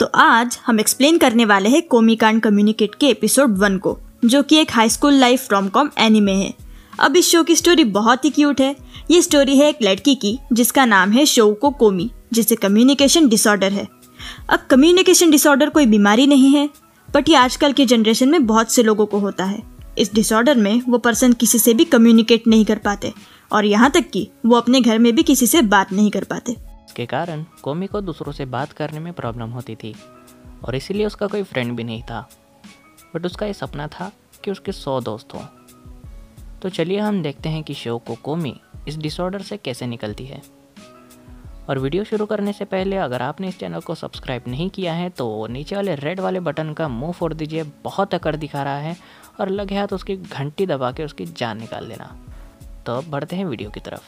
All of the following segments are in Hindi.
तो आज हम एक्सप्लेन करने वाले हैं कोमी कांड कम्युनिकेट के एपिसोड 1 को, जो कि एक high school life rom com anime है। अब इस शो की स्टोरी बहुत ही क्यूट है। ये स्टोरी है एक लड़की की जिसका नाम है शोको कोमी, जिसे कम्युनिकेशन डिसऑर्डर है। अब कम्युनिकेशन डिसऑर्डर कोई बीमारी नहीं है, बट ये आजकल के जनरेशन में बहुत से लोगों को होता है। इस डिसऑर्डर में वो पर्सन किसी से भी कम्युनिकेट नहीं कर पाते और यहाँ तक कि वो अपने घर में भी किसी से बात नहीं कर पाते। इसके कारण कोमी को दूसरों से बात करने में प्रॉब्लम होती थी और इसीलिए उसका कोई फ्रेंड भी नहीं था। बट उसका ये सपना था कि उसके 100 दोस्त हों। तो चलिए हम देखते हैं कि शोको कोमी इस डिसऑर्डर से कैसे निकलती है। और वीडियो शुरू करने से पहले अगर आपने इस चैनल को सब्सक्राइब नहीं किया है तो नीचे वाले रेड वाले बटन का मुंह फोड़ दीजिए, बहुत अकड़ दिखा रहा है, और लगे हाथ उसकी घंटी दबा के उसकी जान निकाल देना। तो अब बढ़ते हैं वीडियो की तरफ।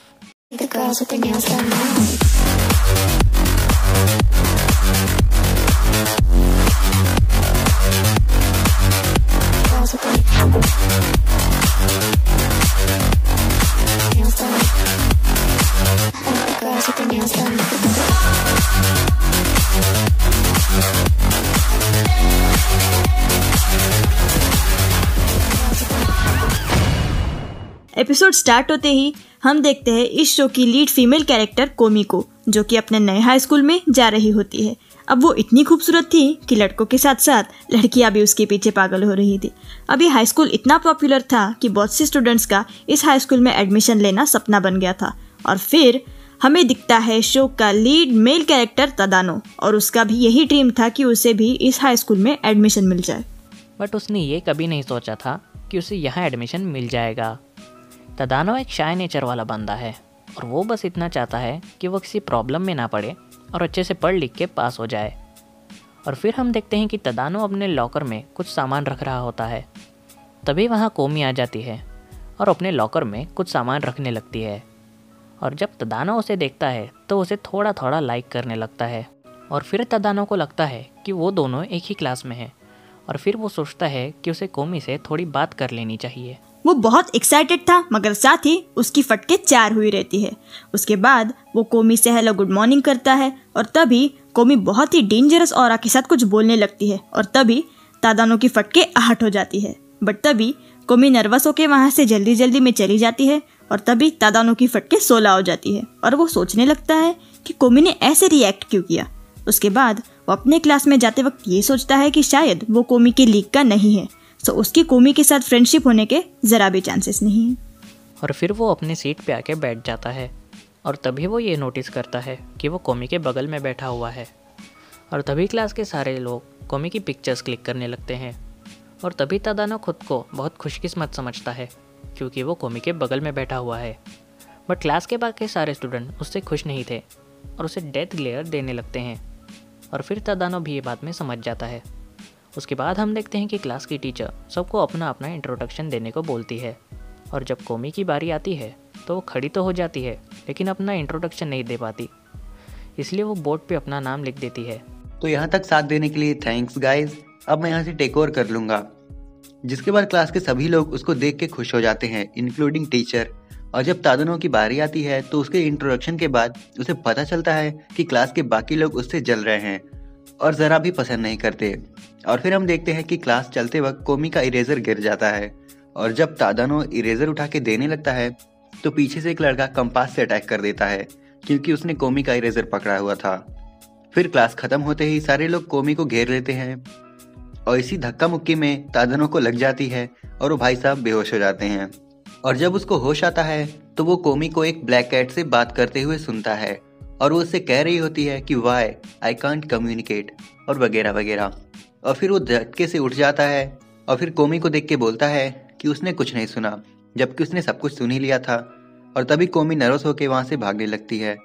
एपिसोड स्टार्ट होते ही हम देखते हैं इस शो की लीड फीमेल कैरेक्टर कोमी को, जो कि अपने नए हाई स्कूल में जा रही होती है। अब वो इतनी खूबसूरत थी कि लड़कों के साथ साथ लड़कियां भी उसके पीछे पागल हो रही थी। अब ये हाई स्कूल इतना पॉपुलर था कि बहुत से स्टूडेंट्स का इस हाई स्कूल में एडमिशन लेना सपना बन गया था। और फिर हमें दिखता है शो का लीड मेल कैरेक्टर तदानो, और उसका भी यही ड्रीम था कि उसे भी इस हाई स्कूल में एडमिशन मिल जाए। बट उसने ये कभी नहीं सोचा था कि उसे यहाँ एडमिशन मिल जाएगा। तदानो एक शाय नेचर वाला बंदा है और वो बस इतना चाहता है कि वो किसी प्रॉब्लम में ना पड़े और अच्छे से पढ़ लिख के पास हो जाए। और फिर हम देखते हैं कि तदानो अपने लॉकर में कुछ सामान रख रहा होता है। तभी वहाँ कोमी आ जाती है और अपने लॉकर में कुछ सामान रखने लगती है। और जब तदानो उसे देखता है तो उसे थोड़ा थोड़ा लाइक करने लगता है। और फिर तदानो को लगता है कि वो दोनों एक ही क्लास में हैं और फिर वो सोचता है कि उसे कोमी से थोड़ी बात कर लेनी चाहिए। वो बहुत एक्साइटेड था, मगर साथ ही उसकी फटके 4 हुई रहती है। उसके बाद वो कोमी से हेलो गुड मॉर्निंग करता है और तभी कोमी बहुत ही डेंजरस ऑरा के साथ कुछ बोलने लगती है और तभी तदानो की फटके 8 हो जाती है। बट तभी कोमी नर्वस होकर वहाँ से जल्दी जल्दी में चली जाती है और तभी तदानो की फटके 16 हो जाती है और वो सोचने लगता है कि कोमी ने ऐसे रिएक्ट क्यों किया। उसके बाद वो अपने क्लास में जाते वक्त ये सोचता है कि शायद वो कोमी के लीग का नहीं है, तो उसकी कोमी के साथ फ्रेंडशिप होने के ज़रा भी चांसेस नहीं हैं। और फिर वो अपनी सीट पे आके बैठ जाता है और तभी वो ये नोटिस करता है कि वो कोमी के बगल में बैठा हुआ है। और तभी क्लास के सारे लोग कोमी की पिक्चर्स क्लिक करने लगते हैं। और तभी तदानो खुद को बहुत खुशकिस्मत समझता है क्योंकि वो कोमी के बगल में बैठा हुआ है। बट क्लास के बाकी सारे स्टूडेंट उससे खुश नहीं थे और उसे डेथ ग्लेयर देने लगते हैं। और फिर तदानो भी ये बात में समझ जाता है। उसके बाद हम देखते हैं कि क्लास की टीचर सबको अपना अपना इंट्रोडक्शन देने को बोलती है। और जब कोमी की बारी आती है तो वो खड़ी तो हो जाती है लेकिन अपना इंट्रोडक्शन नहीं दे पाती, इसलिए वो बोर्ड पे अपना नाम लिख देती है। तो यहाँ तक साथ देने के लिए थैंक्स गाइज। अब मैं यहाँ से टेक ओवर कर लूँगा। जिसके बाद क्लास के सभी लोग उसको देख के खुश हो जाते हैं, इंक्लूडिंग टीचर। और जब तदानो की बारी आती है तो उसके इंट्रोडक्शन के बाद उसे पता चलता है कि क्लास के बाकी लोग उससे जल रहे हैं और ज़रा भी पसंद नहीं करते। और फिर हम देखते हैं कि क्लास चलते वक्त कोमी का इरेजर गिर जाता है और जब तदानो इरेजर उठा के देने लगता है तो पीछे से एक लड़का कंपास से अटैक कर देता है क्योंकि उसने कोमी का इरेजर पकड़ा हुआ था। फिर क्लास खत्म होते ही सारे लोग कोमी को घेर लेते हैं और इसी धक्का मुक्की में तदानो को लग जाती है और वो भाई साहब बेहोश हो जाते हैं। और जब उसको होश आता है तो वो कोमी को एक ब्लैक कैट से बात करते हुए सुनता है और वो उससे कह रही होती है कि वाई आई कांट कम्युनिकेट और वगैरह वगैरह। और फिर वो झटके से उठ जाता है और फिर कोमी को देख के बोलता है कि उसने कुछ नहीं सुना, जबकि उसने सब कुछ सुन ही लिया था। और तभी कोमी नर्वस होकर वहाँ से भागने लगती है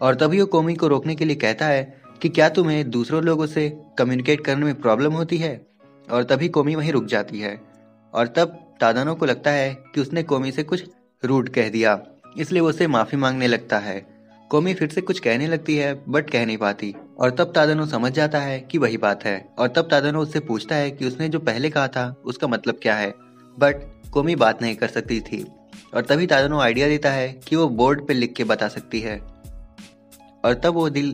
और तभी वो कोमी को रोकने के लिए कहता है कि क्या तुम्हें दूसरों लोगों से कम्युनिकेट करने में प्रॉब्लम होती है। और तभी कोमी वहीं रुक जाती है और तब तदानो को लगता है कि उसने कोमी से कुछ रूड कह दिया, इसलिए वो उससे माफ़ी मांगने लगता है। कोमी फिर से कुछ कहने लगती है बट कह नहीं पाती और तब तदानो समझ जाता है कि वही बात है। और तब तदानो उससे पूछता है कि उसने जो पहले कहा था उसका मतलब क्या है, बट कोमी बात नहीं कर सकती थी। और तभी तदानो आइडिया देता है कि वो बोर्ड पे लिख के बता सकती है। और तब वो दिल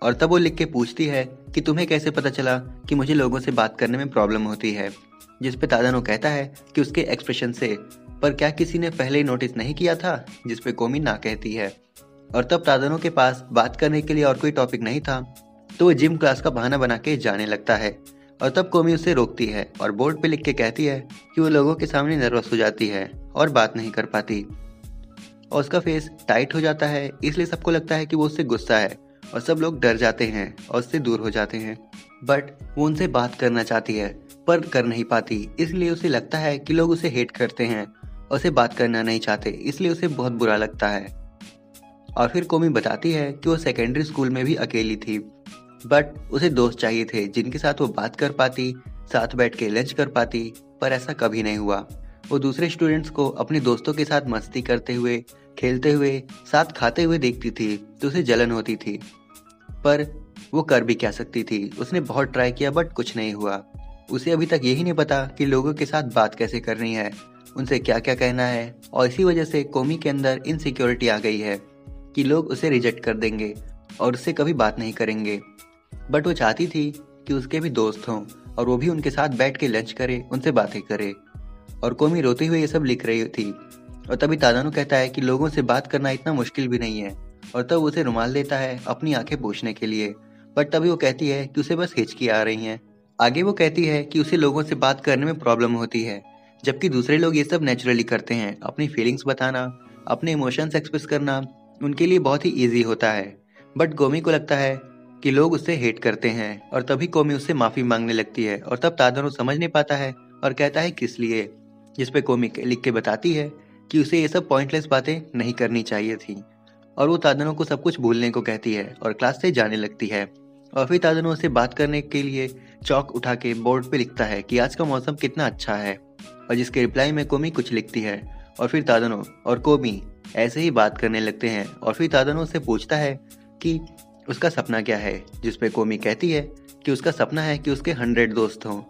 और तब वो लिख के पूछती है कि तुम्हें कैसे पता चला कि मुझे लोगों से बात करने में प्रॉब्लम होती है, जिस पे तादानो कहता है कि उसके एक्सप्रेशन से, पर क्या किसी ने पहले ही नोटिस नहीं किया था, जिस पे कोमी ना कहती है। और तब तादानो के पास बात करने के लिए और कोई टॉपिक नहीं था, तो वो जिम क्लास का बहाना बना के जाने लगता है। और तब कोमी उसे रोकती है और बोर्ड पे लिख के कहती है कि वो लोगों के सामने नर्वस हो जाती है और बात नहीं कर पाती, और उसका फेस टाइट हो जाता है, इसलिए सबको लगता है कि वो उससे गुस्सा है और सब लोग डर जाते हैं और उससे दूर हो जाते हैं। बट वो उनसे बात करना चाहती है पर कर नहीं पाती, इसलिए उसे लगता है कि लोग उसे हेट करते हैं और उसे बात करना नहीं चाहते, इसलिए उसे बहुत बुरा लगता है। और फिर कोमी बताती है कि वो सेकेंडरी स्कूल में भी अकेली थी, बट उसे दोस्त चाहिए थे जिनके साथ वो बात कर पाती, साथ बैठ के लंच कर पाती, पर ऐसा कभी नहीं हुआ। वो दूसरे स्टूडेंट्स को अपने दोस्तों के साथ मस्ती करते हुए, खेलते हुए, साथ खाते हुए देखती थी तो उसे जलन होती थी, पर वो कर भी क्या सकती थी। उसने बहुत ट्राई किया बट कुछ नहीं हुआ। उसे अभी तक यही नहीं पता कि लोगों के साथ बात कैसे करनी है, उनसे क्या क्या कहना है, और इसी वजह से कोमी के अंदर इनसिक्योरिटी आ गई है कि लोग उसे रिजेक्ट कर देंगे और उससे कभी बात नहीं करेंगे। बट वो चाहती थी कि उसके भी दोस्त हों और वो भी उनके साथ बैठ के लंच करे, उनसे बातें करे। और कोमी रोते हुए ये सब लिख रही थी। और तभी तादानो कहता है कि लोगों से बात करना इतना मुश्किल भी नहीं है, और तब उसे रुमाल देता है अपनी आंखें पोंछने के लिए। बट तभी वो कहती है कि उसे बस हिचकी आ रही हैं। आगे वो कहती है कि उसे लोगों से बात करने में प्रॉब्लम होती है, जबकि दूसरे लोग ये सब नेचुरली करते हैं। अपनी फीलिंग्स बताना, अपने इमोशंस एक्सप्रेस करना उनके लिए बहुत ही ईजी होता है। बट कोमी को लगता है कि लोग उससे हेट करते हैं, और तभी कोमी उससे माफी मांगने लगती है। और तब तादानो समझ नहीं पाता है और कहता है किस लिए, जिस पे कोमी लिख के बताती है कि उसे ये सब पॉइंटलेस बातें नहीं करनी चाहिए थी। और वो तादानो को सब कुछ भूलने को कहती है और क्लास से जाने लगती है। और फिर तादानो उसे बात करने के लिए चौक उठा के बोर्ड पे लिखता है कि आज का मौसम कितना अच्छा है, और जिसके रिप्लाई में कोमी कुछ लिखती है। और फिर तादानो और कोमी ऐसे ही बात करने लगते हैं। और फिर तादानो उससे पूछता है कि उसका सपना क्या है, जिस पे कोमी कहती है कि उसका सपना है कि उसके 100 दोस्त हों,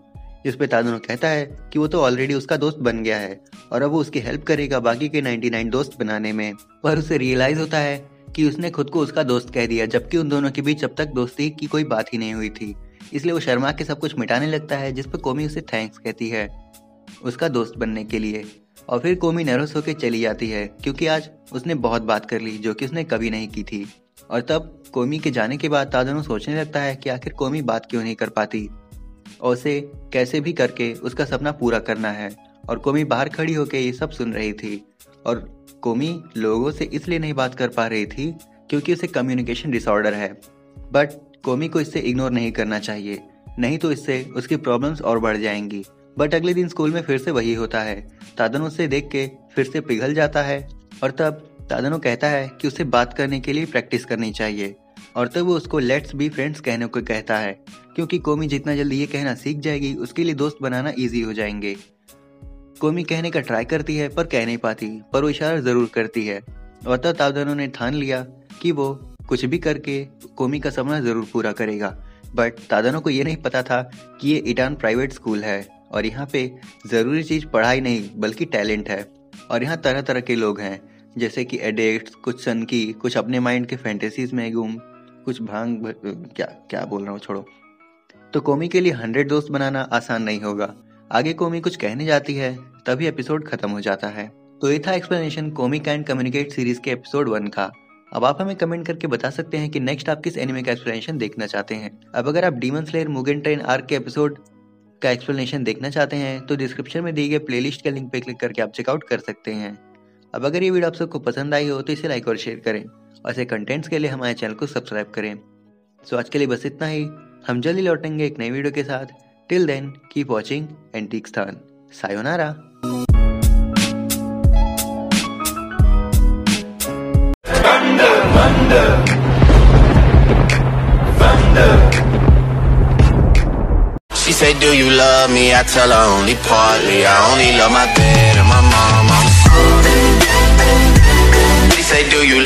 जिस पे तादानो कहता है कि वो तो ऑलरेडी उसका दोस्त बन गया है और अब वो उसकी हेल्प करेगा बाकी के 99 दोस्त बनाने में। पर उसे रियलाइज होता है कि उसने खुद को उसका दोस्त कह दिया, जबकि उन दोनों के बीच अब तक दोस्ती की कोई बात ही नहीं हुई थी। इसलिए वो शर्मा के सब कुछ मिटाने लगता है, जिस पर कोमी उसे थैंक्स कहती है उसका दोस्त बनने के लिए। और फिर कोमी नर्वस होकर चली जाती है क्योंकि आज उसने बहुत बात कर ली जो कि उसने कभी नहीं की थी। और तब कोमी के जाने के बाद तादानो सोचने लगता है कि आखिर कोमी बात क्यों नहीं कर पाती और उसे कैसे भी करके उसका सपना पूरा करना है। और कोमी बाहर खड़ी होकर ये सब सुन रही थी। और कोमी लोगों से इसलिए नहीं बात कर पा रही थी क्योंकि उसे कम्युनिकेशन डिसऑर्डर है। बट कोमी को इससे इग्नोर नहीं करना चाहिए, नहीं तो इससे उसकी प्रॉब्लम्स और बढ़ जाएंगी। बट अगले दिन स्कूल में फिर से वही होता है। तादानो उसे देख के फिर से पिघल जाता है। और तब तादानो कहता है कि उसे बात करने के लिए प्रैक्टिस करनी चाहिए। और तब वो उसको लेट्स बी फ्रेंड्स कहने को कहता है, क्योंकि कोमी जितना जल्दी ये कहना सीख जाएगी उसके लिए दोस्त बनाना ईजी हो जाएंगे। कोमी कहने का ट्राई करती है पर कह नहीं पाती, पर वो इशारा जरूर करती है। और तब तादानो ने ठान लिया कि वो कुछ भी करके कोमी का सपना जरूर पूरा करेगा। बट तादानो को ये नहीं पता था कि ये ईटान प्राइवेट स्कूल है और यहाँ पे जरूरी चीज पढ़ाई नहीं बल्कि टैलेंट है। और यहाँ तरह तरह के लोग हैं, जैसे कि एडिक्ट्स, कुछ सनकी, कुछ अपने माइंड के फैंटेसीज में गुम, कुछ भांग क्या बोल रहा हूँ, छोड़ो। तो कोमी के लिए 100 दोस्त बनाना आसान नहीं होगा। आगे कोमी कुछ कहने जाती है, तभी एपिसोड खत्म हो जाता है। तो ये था explanation Kom can communicate series के एपिसोड 1 का। अब आप हमें कमेंट करके बता सकते हैं कि नेक्स्ट आप किस एनिमे का एक्सप्लेनेशन देखना चाहते हैं। अब अगर आप demon slayer Mugen train arc के एपिसोड का एक्सप्लेनेशन देखना चाहते हैं तो डिस्क्रिप्शन में दिए गए प्लेलिस्ट के लिंक पे क्लिक करके आप चेकआउट कर सकते हैं। अब अगर ये वीडियो आप सबको पसंद आई हो तो इसे लाइक और शेयर करें, और ऐसे कंटेंट्स के लिए हमारे चैनल को सब्सक्राइब करें। सो आज के लिए बस इतना ही। हम जल्दी लौटेंगे एक नई वीडियो के साथ। टिल देन कीप वॉचिंग एंटीक स्थान। सायोनारा। She say, do you love me? I tell her only partly. I only love my bed and my mom. She say, do you